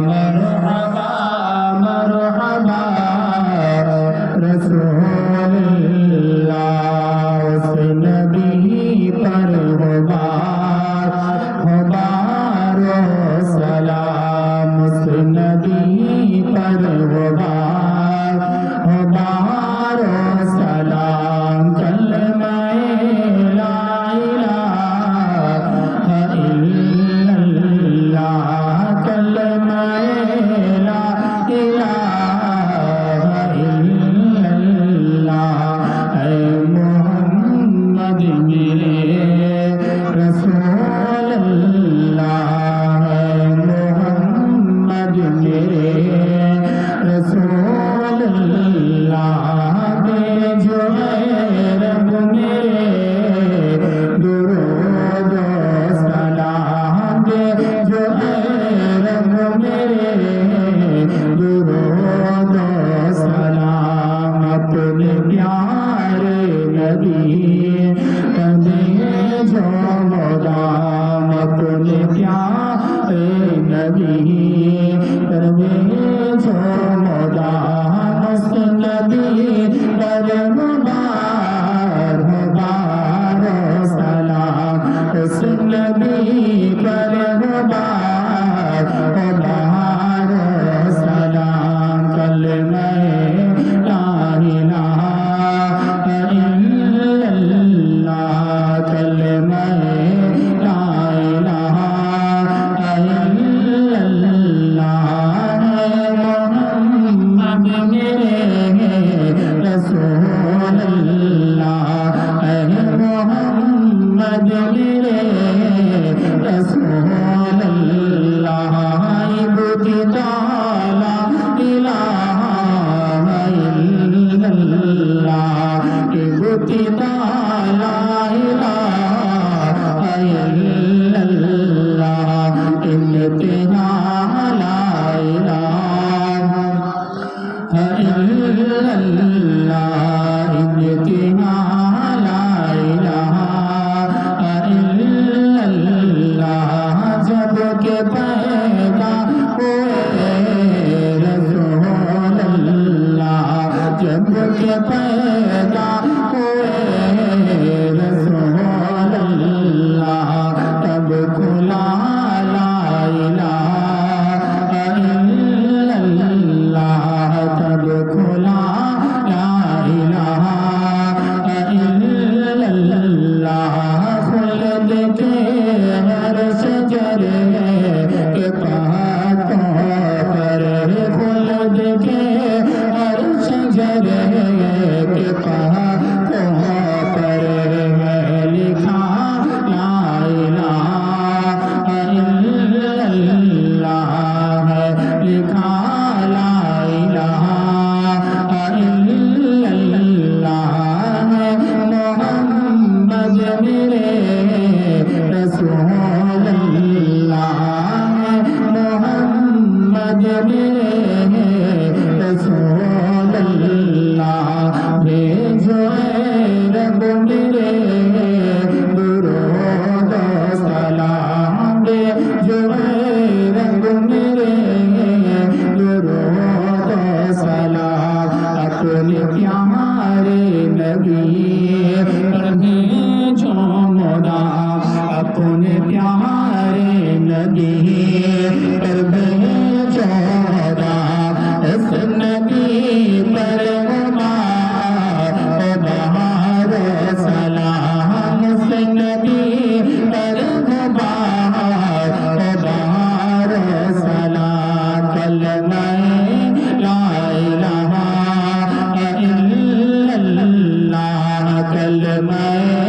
مرحبا مرحبا रसूलुल्लाह उस नबी पर होबारो सलाम उस नबी पर होबारो सलाम कलमाए ला इलाहा इल्लल्लाह कलमाए ला इलाहा इल्लल्लाह ऐ मोहम्मद मेरे रसूल अल्लाह ऐ मोहम्मद मेरे रसूल अल्लाह भेजो रब मेरे दुरूद सलाम भेजो रब मेरे दुरूद सलाम अपने प्यारे नबी भेजो मोदाम अपने प्यारे नबी भेजो मोदाम उस नबी पर मुबारक सलाम उस नबी पर मुबारक सलाम कलमे ला इलाहा इल्लल्लाह कलमे ला इलाहा इल्लल्लाह मोहम्मद मेरे रसूल अल्लाह मोहम्मद मेरे रसूल अल्लाह इब्तिदा ला इलाहा इल्लल्लाह इब्तिदा ला इलाहा इल्लल्लाह इंतहा ला इलाहा इल्लल्लाह इंतहा ला इलाहा इल्लल्लाह जब के पैदा हुए रसूल अल्लाह जब के पैदा हुए रसूल अल्लाह तब खुला ला इलाहा इल्लल्लाह तब खुला ला इलाहा इल्लल्लाह खुल्द के हर शजरे के पातों पर खुल्द के हर शजरे के पातों पर लिखा ला इलाहा इल्लल्लाह लिखा ला इलाहा इल्लल्लाह मोहम्मद मेरे रसूल अल्लाह मोहम्मद मेरे रसूल अल्लाह भेजो रब मेरे दुरूद सलाम भेजो रब मेरे दुरूद सलाम अपने प्यारे नबी पर भेजो मोदा अपने प्यारे नबी पर भेजो मोदा इस नबी पर मुबारक सलाम इस नबी पर मुबारक सलाम कलमे ला इलाहा इल्लल्लाह कलमे